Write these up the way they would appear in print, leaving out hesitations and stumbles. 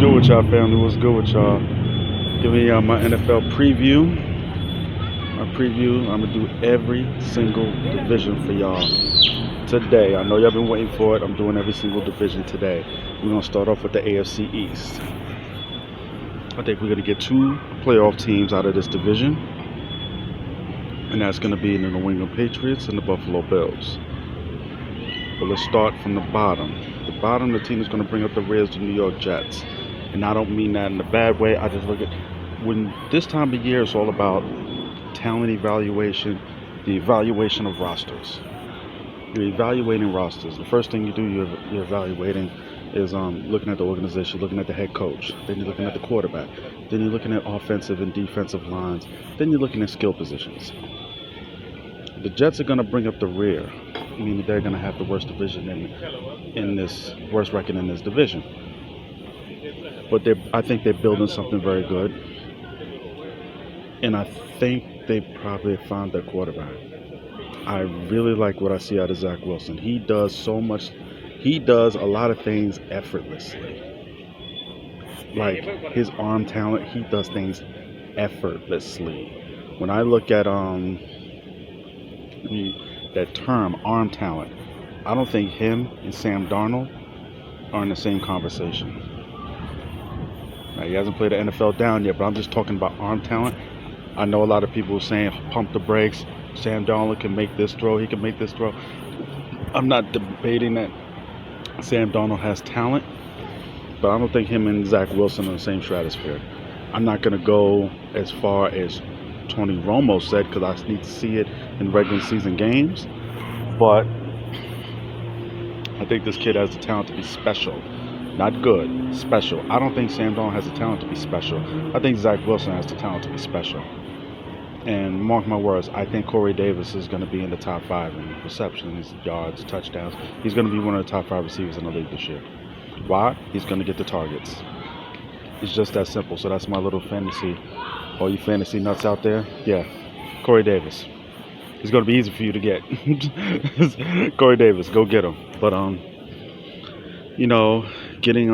good with y'all, family? What's good with y'all? Giving y'all my NFL preview. My preview. I'm gonna do every single division for y'all today. I know y'all been waiting for it. I'm doing every single division today. We're gonna start off with the AFC East. I think we're gonna get two playoff teams out of this division, and that's gonna be the New England Patriots and the Buffalo Bills. But let's start from the bottom. The team is going to bring up the rear is the New York Jets. And I don't mean that in a bad way. I just look at when this time of year is all about talent evaluation, the evaluation of rosters. You're evaluating rosters. The first thing you do, you're evaluating is looking at the organization, looking at the head coach. Then you're looking at the quarterback. Then you're looking at offensive and defensive lines. Then you're looking at skill positions. The Jets are going to bring up the rear, meaning they're going to have the worst division in this worst record in this division. But I think they're building something very good, and I think they probably found their quarterback. I really like what I see out of Zach Wilson. He does so much. He does a lot of things effortlessly. Like his arm talent, he does things effortlessly. When I look at that term, arm talent, I don't think him and Sam Darnold are in the same conversation. Now, he hasn't played the NFL down yet, but I'm just talking about arm talent. I know a lot of people are saying pump the brakes. Sam Darnold can make this throw. He can make this throw. I'm not debating that Sam Darnold has talent, but I don't think him and Zach Wilson are in the same stratosphere. I'm not going to go as far as Tony Romo said because I need to see it in regular season games, but I think this kid has the talent to be special. Not good, special. I don't think Sam Darnold has the talent to be special. I think Zach Wilson has the talent to be special. And mark my words, I think Corey Davis is going to be in the top 5 in receptions, yards, touchdowns. He's going to be one of the top 5 receivers in the league this year. Why? He's going to get the targets. It's just that simple. So that's my little fantasy. All you fantasy nuts out there, yeah, Corey Davis. It's going to be easy for you to get. Corey Davis, go get him. But getting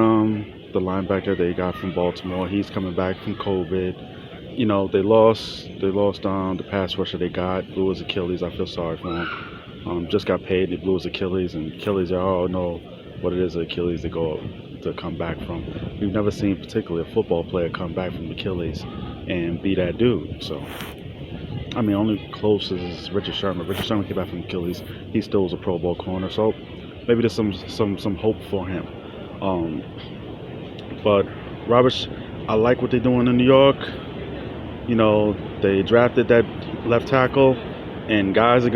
the linebacker they got from Baltimore, he's coming back from COVID. They lost the pass rusher they got, blew his Achilles. I feel sorry for him. Just got paid, he blew his Achilles, and Achilles, all know what it is, Achilles to come back from. We've never seen particularly a football player come back from Achilles and be that dude. So, I mean, only closest is Richard Sherman. Richard Sherman came back from Achilles. He still was a Pro Bowl corner. So maybe there's some hope for him. But Robert, I like what they're doing in New York. They drafted that left tackle, and guys are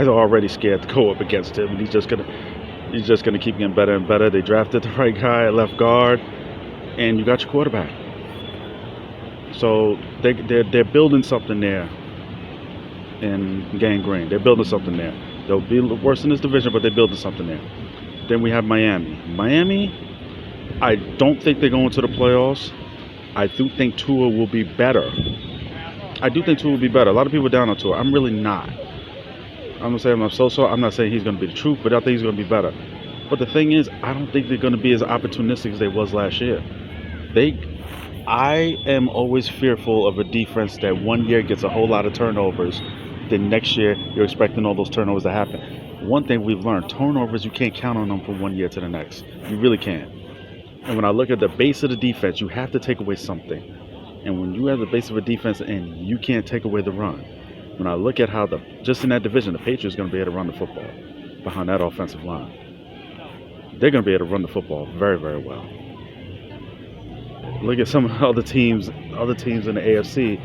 already scared to go up against him, and he's just gonna keep getting better and better. They drafted the right guy at left guard, and you got your quarterback. So they're building something there in Gang Green. They're building something there. They'll be worse in this division, but they're building something there. Then we have Miami, I don't think they're going to the playoffs. I do think Tua will be better. A lot of people are down on Tua. I'm really not. I'm going to say I'm so sorry. I'm not saying he's going to be the truth, but I think he's going to be better. But the thing is, I don't think they're going to be as opportunistic as they was last year. I am always fearful of a defense that one year gets a whole lot of turnovers, then next year you're expecting all those turnovers to happen. One thing we've learned, turnovers, you can't count on them from one year to the next. You really can't. And when I look at the base of the defense, you have to take away something. And when you have the base of a defense and you can't take away the run, when I look at how just in that division, the Patriots are going to be able to run the football behind that offensive line. They're going to be able to run the football very, very well. Look at some of the other teams in the AFC,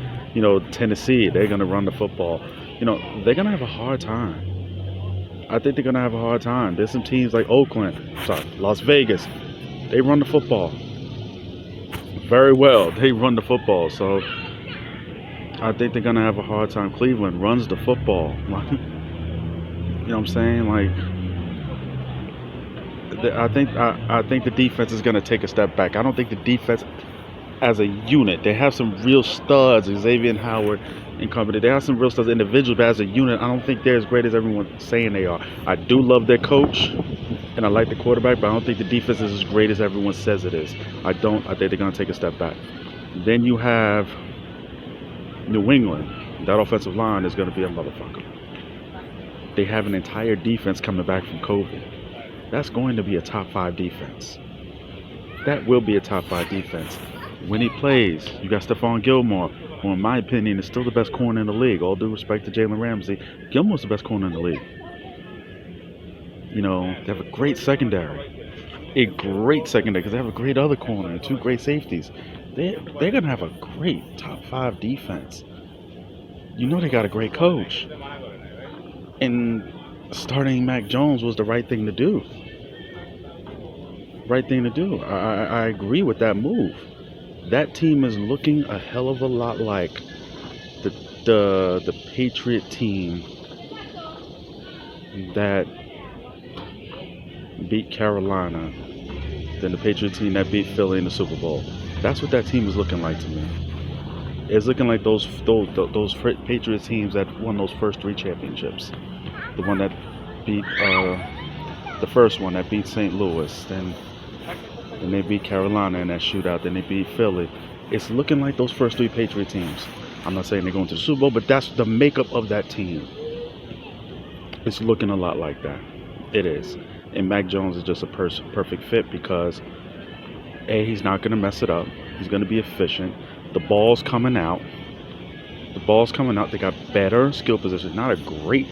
Tennessee, they're going to run the football. They're going to have a hard time. I think they're going to have a hard time. There's some teams like Las Vegas. They run the football very well. They run the football. So I think they're going to have a hard time. Cleveland runs the football. You know what I'm saying? I think the defense is going to take a step back. I don't think the defense as a unit, they have some real studs, Xavier Howard and company. They have some real studs individually, but as a unit, I don't think they're as great as everyone's saying they are. I do love their coach. And I like the quarterback, but I don't think the defense is as great as everyone says it is. I don't. I think they're going to take a step back. Then you have New England. That offensive line is going to be a motherfucker. They have an entire defense coming back from COVID. That's going to be a top 5 defense. That will be a top 5 defense. When he plays, you got Stephon Gilmore, who in my opinion is still the best corner in the league. All due respect to Jalen Ramsey, Gilmore's the best corner in the league. You know, they have a great secondary. Because they have a great other corner and 2 great safeties. They're going to have a great top 5 defense. You know they got a great coach. And starting Mac Jones was the right thing to do. I agree with that move. That team is looking a hell of a lot like the Patriot team that beat Carolina, than the Patriot team that beat Philly in the Super Bowl. That's what that team is looking like to me. It's looking like those Patriot teams that won those first 3 championships. The one that beat the first one that beat St. Louis, then they beat Carolina in that shootout, then they beat Philly. It's looking like those first 3 Patriot teams. I'm not saying they're going to the Super Bowl, but that's the makeup of that team. It's looking a lot like that. It is. And Mac Jones is just a perfect fit because, A, he's not going to mess it up. He's going to be efficient. The ball's coming out. They got better skill position. Not a great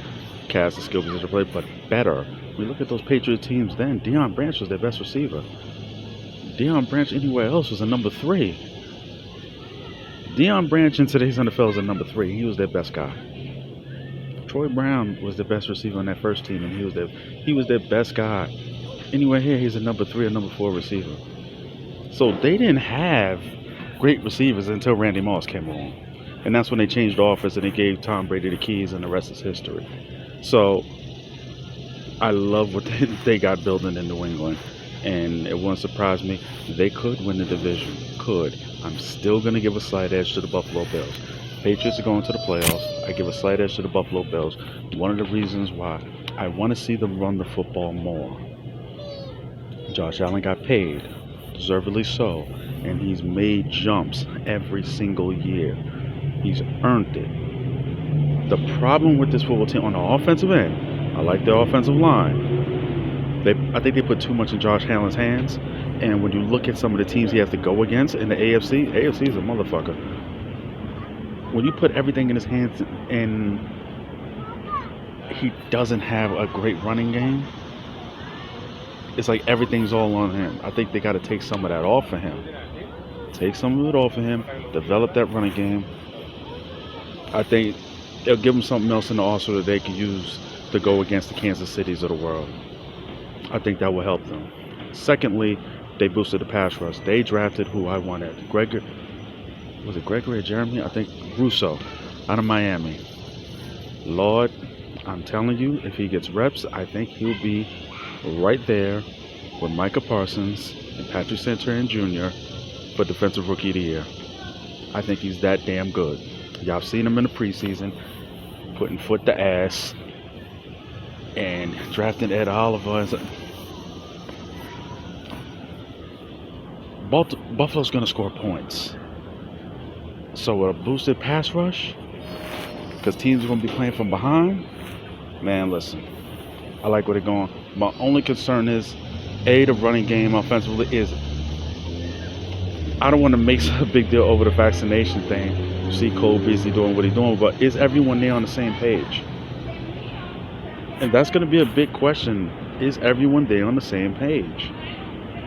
cast of skill position play, but better. We look at those Patriot teams then. Deion Branch was their best receiver. Deion Branch anywhere else was a number 3. Deion Branch in today's NFL is a number 3. He was their best guy. Troy Brown was the best receiver on that first team, and he was their best guy. Anywhere here, he's a number 3 or number 4 receiver. So they didn't have great receivers until Randy Moss came along. And that's when they changed the offense and they gave Tom Brady the keys, and the rest is history. So I love what they got building in New England. And it wouldn't surprise me. They could win the division. I'm still going to give a slight edge to the Buffalo Bills. Patriots are going to the playoffs. I give a slight edge to the Buffalo Bills. One of the reasons why I want to see them run the football more. Josh Allen got paid, deservedly so, and he's made jumps every single year. He's earned it. The problem with this football team on the offensive end, I like their offensive line. I think they put too much in Josh Allen's hands. And when you look at some of the teams he has to go against in the AFC is a motherfucker. When you put everything in his hands and he doesn't have a great running game, it's like everything's all on him. I think they got to take some of that off of him. Develop that running game. I think they'll give him something else in the arsenal that they can use to go against the Kansas Cities of the world. I think that will help them. Secondly, they boosted the pass rush. They drafted who I wanted. Gregory or Jeremy? I think Russo out of Miami. Lord, I'm telling you, if he gets reps, I think he'll be right there with Micah Parsons and Patrick Surtain Jr. for Defensive Rookie of the Year. I think he's that damn good. Y'all seen him in the preseason, putting foot to ass and drafting Ed Oliver. Buffalo's going to score points. So with a boosted pass rush, because teams are going to be playing from behind, man, listen, I like where they're going. My only concern is, the running game offensively is, I don't want to make a big deal over the vaccination thing. You see Cole Beasley doing what he's doing, but is everyone there on the same page? And that's going to be a big question. Is everyone there on the same page?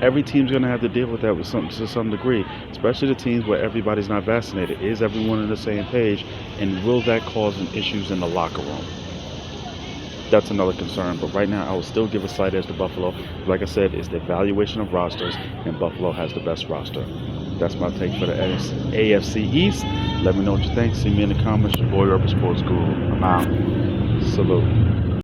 Every team's going to have to deal with that to some degree, especially the teams where everybody's not vaccinated. Is everyone on the same page, and will that cause issues in the locker room? That's another concern, but right now I will still give a slight edge to Buffalo. Like I said, it's the evaluation of rosters, and Buffalo has the best roster. That's my take for the AFC East. Let me know what you think. See me in the comments. Your boy, Urban Sports Guru. I'm out. Salute.